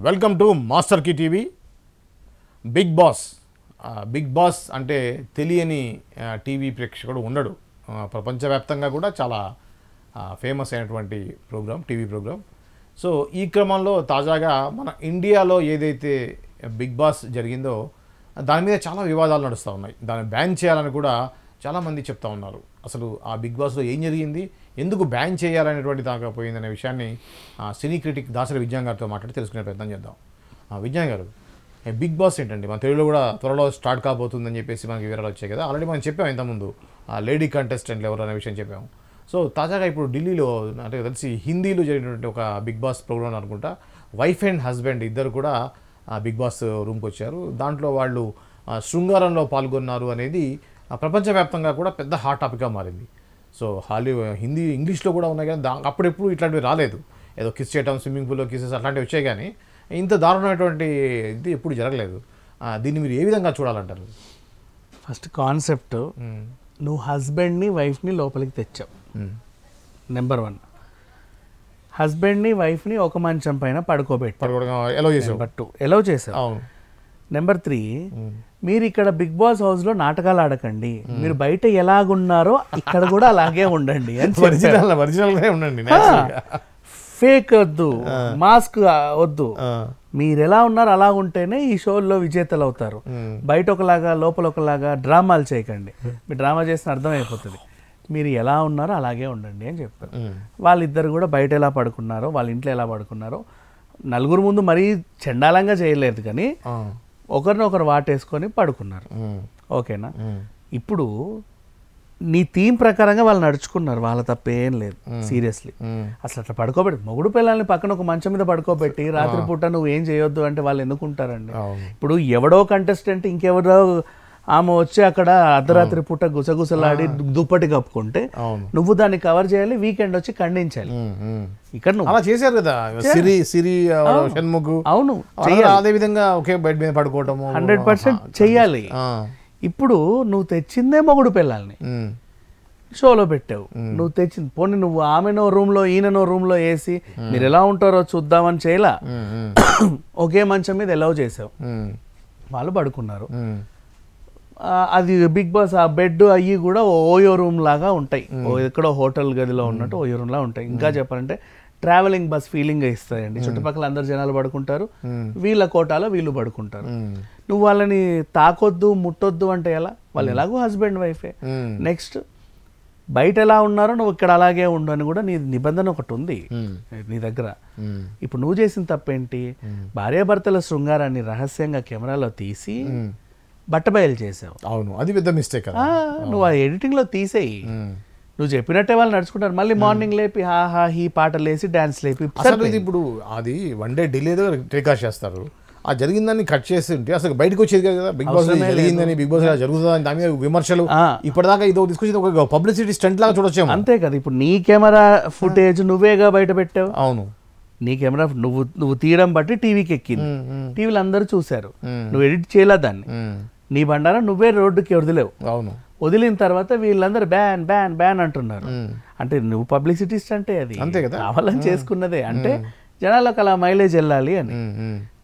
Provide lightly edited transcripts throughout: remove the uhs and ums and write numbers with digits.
Welcome to master key TV. Big boss అంటే తెలియని TV ప్రేక్షకుడు ఉండడు. ప్రపంచవ్యాప్తంగా కూడా చాలా ఫేమస్ అయినటువంటి టీవీ ప్రోగ్రామ్. సో ఈ క్రమంలో తాజాగా మన ఇండియాలో ఏదైతే బిగ్ బాస్ జరిగిందో దాని మీద చాలా వివాదాలు నడుస్తూ ఉన్నాయి. దాన్ని బ్యాన్ చేయాలని కూడా చాలామంది చెప్తా ఉన్నారు. అసలు ఆ బిగ్ బాస్లో ఏం జరిగింది, ఎందుకు బ్యాన్ చేయాలనేటువంటి దాకా పోయిందనే విషయాన్ని సినీ క్రిటిక్ దాసరి విజ్ఞాన్ గారితో మాట్లాడి తెలుసుకునే ప్రయత్నం చేద్దాం. విజ్ఞాన్ గారు, బిగ్ బాస్ ఏంటండి? మన తెలుగులో కూడా త్వరలో స్టార్ట్ కాబోతుందని చెప్పేసి మనకి వివరాలు వచ్చాయి కదా. ఆల్రెడీ మనం చెప్పాము ఇంతకుముందు లేడీ కంటెస్టెంట్లు ఎవరు అనే విషయం చెప్పాము. సో తాజాగా ఇప్పుడు ఢిల్లీలో అంటే తెలిసి హిందీలో జరిగినటువంటి ఒక బిగ్ బాస్ ప్రోగ్రామ్ అనుకుంటా, వైఫ్ అండ్ హస్బెండ్ ఇద్దరు కూడా బిగ్ బాస్ రూమ్కి వచ్చారు. దాంట్లో వాళ్ళు శృంగారంలో పాల్గొన్నారు అనేది ప్రపంచవ్యాప్తంగా కూడా పెద్ద హాట్ టాపిక్గా మారింది. సో హిందీ ఇంగ్లీష్లో కూడా ఉన్నాయి కానీ అప్పుడెప్పుడు ఇట్లాంటివి రాలేదు. ఏదో కిస్ చేయటం, స్విమ్మింగ్ పూల్లో కిసెస్ అట్లాంటివి వచ్చాయి కానీ ఇంత దారుణమైనటువంటి ఇది ఎప్పుడు జరగలేదు. దీన్ని మీరు ఏ విధంగా చూడాలంటారు? ఫస్ట్ కాన్సెప్ట్, నువ్వు హస్బెండ్ని వైఫ్ని లోపలికి తెచ్చావు. నెంబర్ 1, హస్బెండ్ని వైఫ్ని ఒక మంచం పైన పడుకోబెట్టావు. నెంబర్ 2, ఎలో చేసావు. నెంబర్ 3, మీరు ఇక్కడ బిగ్ బాస్ హౌస్లో నాటకాలు ఆడకండి, మీరు బయట ఎలాగున్నారో ఇక్కడ కూడా అలాగే ఉండండి ఉండండి. ఫేక్ వద్దు, మాస్క్ వద్దు, మీరు ఎలా ఉన్నారో అలా ఉంటేనే ఈ షోల్లో విజేతలు అవుతారు. బయట ఒకలాగా లోపల ఒకలాగా డ్రామాలు చేయకండి, మీరు డ్రామా చేసిన అర్థమైపోతుంది. మీరు ఎలా ఉన్నారో అలాగే ఉండండి అని చెప్పారు. వాళ్ళిద్దరు కూడా బయట ఎలా పడుకున్నారో, వాళ్ళ ఇంట్లో ఎలా పడుకున్నారో నలుగురు ముందు మరీ చండాలంగా చేయలేదు కానీ ఒకరినొకరు వాటేసుకొని పడుకున్నారు. ఓకేనా? ఇప్పుడు నీ థీమ్ ప్రకారంగా వాళ్ళు నడుచుకున్నారు, వాళ్ళ తప్పేం లేదు. సీరియస్లీ అసలు అట్లా పడుకోబెట్టి మొగుడు పిల్లల్ని పక్కన ఒక మంచం మీద పడుకోబెట్టి రాత్రిపూట నువ్వు ఏం చేయొద్దు అంటే వాళ్ళు ఎందుకుంటారండి? ఇప్పుడు ఎవడో కంటెస్టెంట్ ఇంకెవరో ఆమె వచ్చి అక్కడ అర్ధరాత్రి పూట గుసగుసలాడి దుప్పటి కప్పుకుంటే నువ్వు దాన్ని కవర్ చేయాలి, వీకెండ్ వచ్చి ఖండించాలి. ఇక్కడ నువ్వు అలా చేశారు కదా, అవును, అదే విధంగా ఒకే బెడ్ మీద పడుకోవటం 100% చెయ్యాలి. ఇప్పుడు నువ్వు తెచ్చిందే మొగుడు పిల్లల్ని షోలో పెట్టావు. నువ్వు తెచ్చింది పోనీ నువ్వు ఆమెనో రూమ్లో ఈయననో రూమ్లో వేసి మీరు ఎలా ఉంటారో చూద్దామని చేయలా, ఒకే మంచం మీద ఎలా చేసావు, వాళ్ళు పడుకున్నారు. అది బిగ్ బాస్ ఆ బెడ్ అయ్యి కూడా ఓయో రూమ్ లాగా ఉంటాయి, ఎక్కడో హోటల్ గదిలో ఉన్నట్టు ఓయో రూమ్ లాగా ఉంటాయి. ఇంకా చెప్పాలంటే ట్రావెలింగ్ బస్ ఫీలింగ్ ఇస్తాయండి. చుట్టుపక్కల అందరు జనాలు పడుకుంటారు, వీళ్ళ కోటాలో వీళ్ళు పడుకుంటారు. నువ్వు వాళ్ళని తాకొద్దు ముట్టొద్దు అంటే ఎలా? వాళ్ళు ఎలాగో హస్బెండ్ వైఫే. నెక్స్ట్ బయట ఎలా ఉన్నారో నువ్వు ఇక్కడ అలాగే ఉండు అని కూడా నీ నిబంధన ఒకటి ఉంది నీ దగ్గర. ఇప్పుడు నువ్వు చేసిన తప్పేంటి? భార్యాభర్తల శృంగారాన్ని రహస్యంగా కెమెరాలో తీసి బట్టబయలు చేసావు. అవును, అది పెద్ద మిస్టేక్. నువ్వు ఆ ఎడిటింగ్ లో తీసేయి, నువ్వు చెప్పినట్టే వాళ్ళు నడుచుకుంటారు. మళ్ళీ మార్నింగ్ లేపి హా హీ పాటలు వేసి డాన్స్ లేపి ఇప్పుడు అది 1 డే డిలే టేకాస్ట్ చేస్తారు. ఆ జరిగిందని కట్ చేసి ఉంటే అసలు బయటకు వచ్చేది కదా. బిగ్ బాస్ జరిగిందని, బిగ్ బాస్ జరుగుతుందని దాని మీద విమర్శలు ఇప్పటిదాకా ఇదో తీసుకొచ్చి ఒక పబ్లిసిటీ స్టంట్ లాగా చూడొచ్చాము. అంతే కదా. ఇప్పుడు నీ కెమెరా ఫుటేజ్ నువ్వేగా బయట పెట్టావు. అవును, నీ కెమెరా నువ్వు తీయడం బట్టి టీవీకి ఎక్కింది, టీవీలో అందరూ చూశారు. నువ్వు ఎడిట్ చేయలే దాన్ని, నీ బండారా నువ్వే రోడ్డుకి వదిలేవు. అవును, వదిలిన తర్వాత వీళ్ళందరూ బ్యాన్ బ్యాన్ బ్యాన్ అంటున్నారు. అంటే నువ్వు పబ్లిసిటీస్ట్ అంటే అది అంతే కదా, కావాలని చేసుకున్నదే. అంటే జనాలకు అలా మైలేజ్ వెళ్ళాలి అని.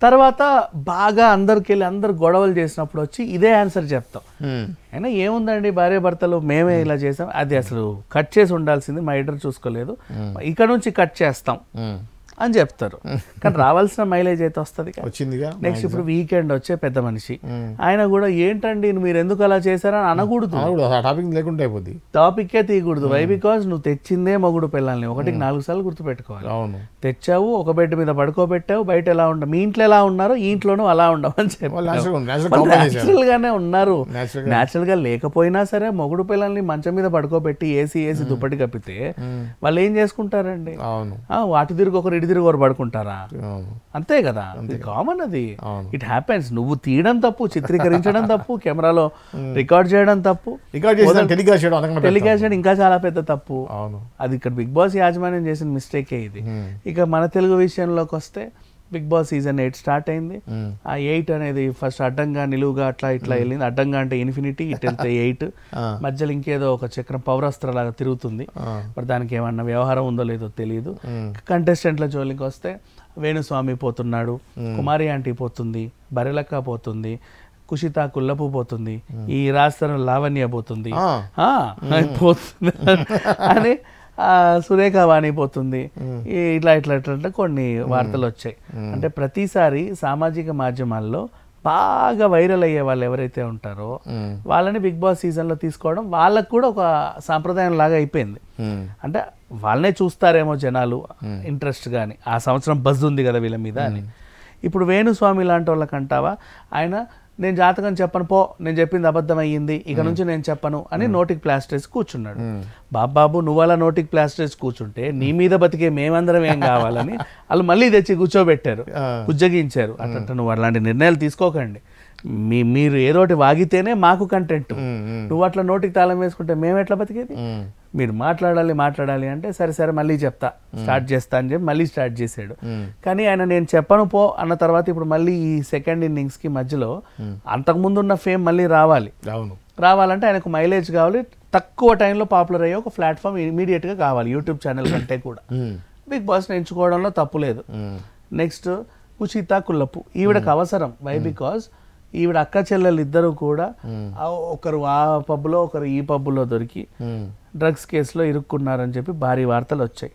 తర్వాత బాగా అందరు గొడవలు చేసినప్పుడు వచ్చి ఇదే ఆన్సర్ చెప్తాం. అయినా ఏముందండి, భార్య భర్తలు మేమే ఇలా చేసాం, అది అసలు కట్ చేసి ఉండాల్సింది, మా ఎడిటర్ చూసుకోలేదు, ఇక్కడ నుంచి కట్ చేస్తాం అని చెప్తారు. కానీ రావాల్సిన మైలేజ్ అయితే వస్తుంది. నెక్స్ట్ ఇప్పుడు వీకెండ్ వచ్చే పెద్ద మనిషి ఆయన కూడా ఏంటండి మీరు ఎందుకు అలా చేశారని అనకూడదు, టాపిక్కే తీయకూడదు. వై? బికాజ్ నువ్వు తెచ్చిందే మొగుడు పిల్లల్ని 1కి 4 సార్లు గుర్తుపెట్టుకోవాలి. తెచ్చావు, ఒక బెడ్ మీద పడుకోబెట్టావు, బయట ఎలా ఉండ మీ ఇంట్లో ఎలా ఉన్నారో ఈ ఇంట్లోనూ అలా ఉండమని చెప్పి న్యాచురల్ గానే ఉన్నారు. న్యాచురల్ గా లేకపోయినా సరే మొగుడు పిల్లల్ని మంచం మీద పడుకోబెట్టి ఏసీ దుప్పటి కప్పితే వాళ్ళు ఏం చేసుకుంటారండి? వాటి తిరిగి ఒకరు తిరిగి పడుకుంటారా? అంతే కదా, కామన్ అది. It happens. నువ్వు తీయడం తప్పు, చిత్రీకరించడం తప్పు, కెమెరాలో రికార్డ్ చేయడం తప్పు, టెలికాస్ట్ చేయడం ఇంకా చాలా పెద్ద తప్పు. అది ఇక్కడ బిగ్ బాస్ యాజమాన్యం చేసిన మిస్టేకే ఇది. ఇక మన తెలుగు విషయంలోకి వస్తే బిగ్ బాస్ సీజన్ 8 స్టార్ట్ అయింది. ఆ 8 అనేది ఫస్ట్ అడ్డంగా నిలువుగా అట్లా ఇట్లా వెళ్ళింది. అడ్డంగా అంటే ఇన్ఫినిటీ, ఇటు వెళ్తే 8, మధ్యలో ఇంకేదో ఒక చక్రం పౌరాస్త్ర లాగా తిరుగుతుంది. మరి దానికి ఏమన్నా వ్యవహారం ఉందో లేదో తెలియదు. కంటెస్టెంట్ల జోలికి వస్తే వేణుస్వామి పోతున్నాడు, కుమారి ఆంటీ పోతుంది, బరెలక్క పోతుంది, కుషిత కుల్లపు పోతుంది, ఈ రాజస్థానం లావణ్య పోతుంది పోతుంది అని సురేఖ వాణి పోతుంది. ఇట్లా ఇట్లా ఇట్లా కొన్ని వార్తలు వచ్చాయి. అంటే ప్రతిసారి సామాజిక మాధ్యమాల్లో బాగా వైరల్ అయ్యే వాళ్ళు ఎవరైతే ఉంటారో వాళ్ళని బిగ్ బాస్ సీజన్లో తీసుకోవడం వాళ్ళకు కూడా ఒక సాంప్రదాయం లాగా అయిపోయింది. అంటే వాళ్ళనే చూస్తారేమో జనాలు ఇంట్రెస్ట్ కానీ, ఆ సంవత్సరం బజ్ ఉంది కదా వీళ్ళ మీద అని. ఇప్పుడు వేణుస్వామి లాంటి వాళ్ళకంటావా, ఆయన నేను జాతకం చెప్పను పో, నేను చెప్పింది అబద్ధం అయ్యింది, ఇక నుంచి నేను చెప్పను అని నోటికి ప్లాస్టర్స్ కూర్చున్నాడు. బాబాబు నువ్వు అలా నోటికి ప్లాస్టర్స్ కూర్చుంటే నీ మీద బతికే మేమందరం ఏం కావాలని వాళ్ళు మళ్ళీ తెచ్చి కూర్చోబెట్టారు, ఉజ్జగించారు. అట్లా నువ్వు అలాంటి నిర్ణయాలు తీసుకోకండి, మీరు ఏదోటి వాగితేనే మాకు కంటెంట్, నువ్వు అట్లా నోటికి తాళం వేసుకుంటే మేము ఎట్లా బతికేది? మీరు మాట్లాడాలి అంటే సరే సరే మళ్ళీ చెప్తా, స్టార్ట్ చేస్తా అని చెప్పి మళ్ళీ స్టార్ట్ చేశాడు. కానీ ఆయన నేను చెప్పను పో అన్న తర్వాత ఇప్పుడు మళ్ళీ ఈ సెకండ్ ఇన్నింగ్స్కి మధ్యలో అంతకుముందు ఉన్న ఫేమ్ మళ్ళీ రావాలంటే ఆయనకు మైలేజ్ కావాలి, తక్కువ టైంలో పాపులర్ అయ్యే ఒక ప్లాట్ఫామ్ ఇమీడియట్గా కావాలి, యూట్యూబ్ ఛానల్ కంటే కూడా. బిగ్ బాస్ని ఎంచుకోవడంలో తప్పు లేదు. నెక్స్ట్ కుషిత కుల్లపు, ఈవిడకు అవసరం. వై? బికాజ్ ఈవిడ అక్క చెల్లెలు ఇద్దరు కూడా ఒకరు ఆ పబ్లో ఒకరు ఈ పబ్లో దొరికి డ్రగ్స్ కేసులో ఇరుక్కున్నారని చెప్పి భారీ వార్తలు వచ్చాయి.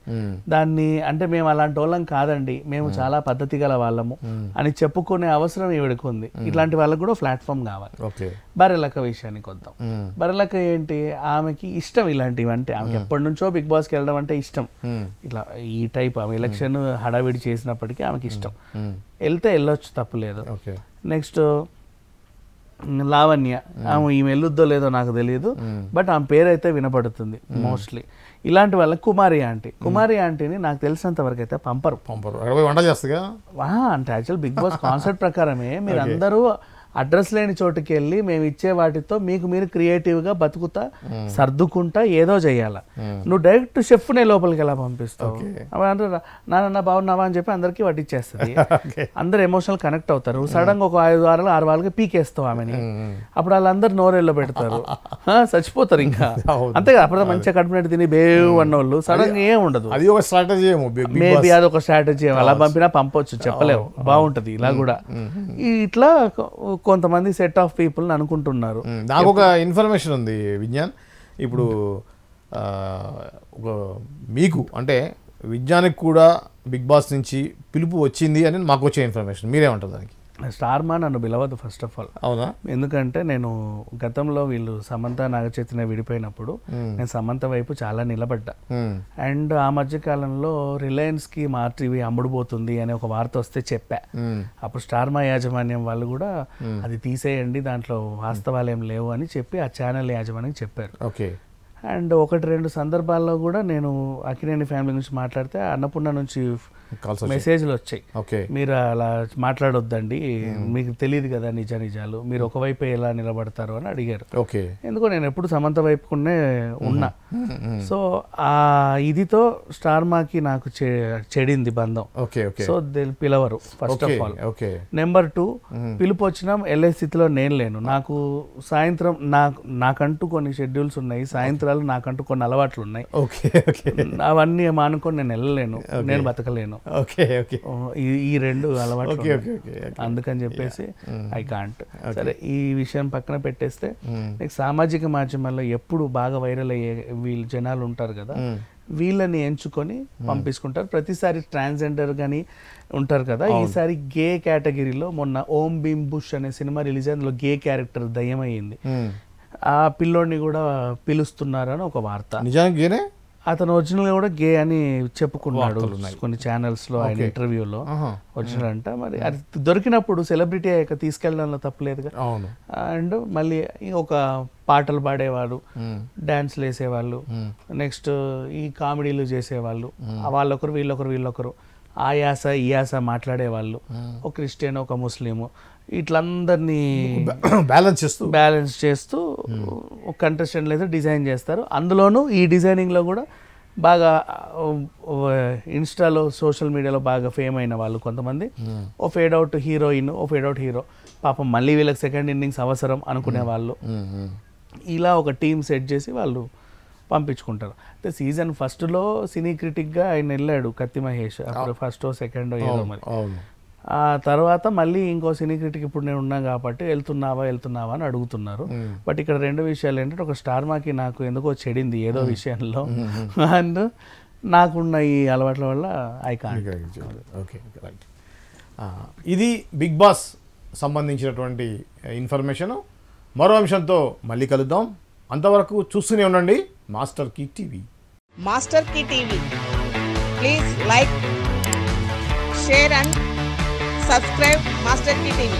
దాన్ని అంటే మేము అలాంటి వాళ్ళం కాదండి, మేము చాలా పద్ధతి గల వాళ్ళము అని చెప్పుకునే అవసరం ఈవిడకు ఉంది. ఇట్లాంటి వాళ్ళకు కూడా ప్లాట్ఫామ్ కావాలి. బరెలక్క విషయానికి వద్దాం. బరెలక్క ఏంటి, ఆమెకి ఇష్టం ఇలాంటివి అంటే, ఆమెకి ఎప్పటి నుంచో బిగ్ బాస్కి వెళ్ళడం అంటే ఇష్టం. ఇట్లా ఈ టైప్ ఆమె ఎలక్షన్ హడావిడి చేసినప్పటికీ ఆమెకి ఇష్టం, వెళ్తే వెళ్ళొచ్చు, తప్పులేదు. నెక్స్ట్ లావణ్య, ఆమె ఈమె వెళ్ళొద్దో లేదో నాకు తెలియదు, బట్ ఆమె పేరు అయితే వినపడుతుంది మోస్ట్లీ. ఇలాంటి వాళ్ళకి కుమారి ఆంటీని నాకు తెలిసినంత వరకు అయితే పంపరు. అంటే యాక్చువల్ బిగ్ బాస్ కాన్సెప్ట్ ప్రకారమే మీరు అందరూ అడ్రస్ లేని చోటుకి వెళ్ళి మేము ఇచ్చే వాటితో మీకు మీరు క్రియేటివ్గా బతుకుతా సర్దుకుంటా ఏదో చేయాల. నువ్వు డైరెక్ట్ షెఫ్నే లోపలికి ఎలా పంపిస్తావు? అంటారు నాన్న బాగున్నావా అని చెప్పి అందరికీ వడ్డిచ్చేస్తుంది. అందరు ఎమోషనల్ కనెక్ట్ అవుతారు. సడన్గా ఒక 5 వారాలు 6 వారాలకి పీకేస్తావు ఆమెని, అప్పుడు వాళ్ళందరూ నోరెల్లో పెడతారు, చచ్చిపోతారు ఇంకా. అంతే కదా, అప్పుడు మంచిగా కడుపునట్టు తిని బేవ్ అన్నోళ్ళు సడన్ గా ఏం ఉండదు. అది ఒక స్ట్రాటజీ, మేబీ అదొక స్ట్రాటజీ, అలా పంపినా పంపొచ్చు, చెప్పలేవు, బాగుంటది ఇలా కూడా. ఇట్లా కొంతమంది సెట్ ఆఫ్ పీపుల్ అనుకుంటున్నారు. నాకు ఒక ఇన్ఫర్మేషన్ ఉంది విజ్ఞాన్, ఇప్పుడు మీకు అంటే విజ్ఞానికి కూడా బిగ్ బాస్ నుంచి పిలుపు వచ్చింది అని మాకు వచ్చే ఇన్ఫర్మేషన్, మీరేమంటారు దానికి? స్టార్ మా నన్ను పిలవద్దు ఫస్ట్ ఆఫ్ ఆల్. అవునా? ఎందుకంటే నేను గతంలో వీళ్ళు సమంత నాగచైతన్య విడిపోయినప్పుడు నేను సమంత వైపు చాలా నిలబడ్డా. అండ్ ఆ మధ్య కాలంలో రిలయన్స్కి మా టీవీ అమ్ముడుపోతుంది అనే ఒక వార్త వస్తే చెప్పా. అప్పుడు స్టార్ మా యాజమాన్యం వాళ్ళు కూడా అది తీసేయండి, దాంట్లో వాస్తవాలు ఏం లేవు అని చెప్పి ఆ ఛానల్ యాజమాన్యం చెప్పారు. ఓకే. అండ్ 1-2 సందర్భాల్లో కూడా నేను అక్కినేని ఫ్యామిలీ నుంచి మాట్లాడితే అన్నపూర్ణ నుంచి మెసేజ్లు వచ్చాయి, మీరు అలా మాట్లాడొద్దండి, మీకు తెలియదు కదా నిజాలు, మీరు ఒకవైపు ఎలా నిలబడతారు అని అడిగారు. ఎందుకో నేను ఎప్పుడు సమంత వైపుకునే ఉన్నా. సో ఆ ఇదితో స్టార్ మాకి నాకు చెడింది బంధం. సో పిలవరు ఫస్ట్ ఆఫ్ ఆల్. నెంబర్ 2, పిలుపు వచ్చినా వెళ్ళే స్థితిలో నేను లేను. నాకు సాయంత్రం నాకంటూ కొన్ని షెడ్యూల్స్ ఉన్నాయి, సాయంత్రాలు నాకంటూ కొన్ని అలవాట్లు ఉన్నాయి, అవన్నీ మానుకొని నేను వెళ్ళలేను, నేను బతకలేను. ఈ 2 అలవాట్లు, అందుకని చెప్పేసి ఐ కాంట్. సరే ఈ విషయం పక్కన పెట్టేస్తే, సామాజిక మాధ్యమాల్లో ఎప్పుడు బాగా వైరల్ అయ్యే వీళ్ళు జనాలు ఉంటారు కదా, వీళ్ళని ఎంచుకొని పంపించుకుంటారు. ప్రతిసారి ట్రాన్స్జెండర్ కానీ ఉంటారు కదా, ఈసారి గే కేటగిరీలో మొన్న ఓం భీమ్ బుష్ అనే సినిమా రిలీజ్ అయింది, అందులో గే క్యారెక్టర్ దయ్యమయ్యింది. ఆ పిల్లోడిని కూడా పిలుస్తున్నారని ఒక వార్త. నిజానికి అతను ఒరిజినల్ గా కూడా గే అని చెప్పుకున్నాడు కొన్ని ఛానల్స్ లో, ఆయన ఇంటర్వ్యూలో ఒరిజినల్ అంట. మరి అది దొరికినప్పుడు సెలబ్రిటీ అయ్యాక తీసుకెళ్ళడంలో తప్పలేదుగా. అండ్ మళ్ళీ ఒక పాటలు పాడేవాళ్ళు, డాన్స్లు వేసేవాళ్ళు, నెక్స్ట్ ఈ కామెడీలు చేసేవాళ్ళు, వాళ్ళొకరు వీళ్ళొకరు ఆ యాస ఈ యాస మాట్లాడేవాళ్ళు, ఒక క్రిస్టియన్ ఒక ముస్లిము, ఇట్లందరినీ బ్యాలెన్స్ చేస్తూ ఒక కంటెస్టెంట్లు అయితే డిజైన్ చేస్తారు. అందులోనూ ఈ డిజైనింగ్లో కూడా బాగా ఇన్స్టాలో సోషల్ మీడియాలో బాగా ఫేమ్ అయిన వాళ్ళు కొంతమంది, ఓ ఫేడ్ అవుట్ హీరోయిన్, ఓ ఫేడ్ అవుట్ హీరో, పాపం మళ్ళీ వీళ్ళకి సెకండ్ ఇన్నింగ్స్ అవసరం అనుకునే వాళ్ళు, ఇలా ఒక టీం సెట్ చేసి వాళ్ళు పంపించుకుంటారు. అంటే సీజన్ ఫస్ట్లో సినీ క్రిటిక్గా ఆయన వెళ్ళాడు కత్తి మహేష్, అప్పుడు ఫస్టో సెకండో ఏదో మరి. ఆ తర్వాత మళ్ళీ ఇంకో సినీ క్రిటిక్ ఇప్పుడు నేను ఉన్నాను కాబట్టి వెళ్తున్నావా అని అడుగుతున్నారు. బట్ ఇక్కడ రెండు విషయాలు ఏంటంటే, ఒక స్టార్ మాకి నాకు ఎందుకో చెడింది ఏదో విషయంలో, అండ్ నాకున్న ఈ అలవాట్ల వల్ల ఐ కాంట్. Okay, right. ఇది బిగ్ బాస్ సంబంధించినటువంటి ఇన్ఫర్మేషన్. మరో అంశంతో మళ్ళీ కలుద్దాం. అంతవరకు చూస్తూనే ఉండండి master key TV. Master key TV, please like, share and subscribe Master Key TV.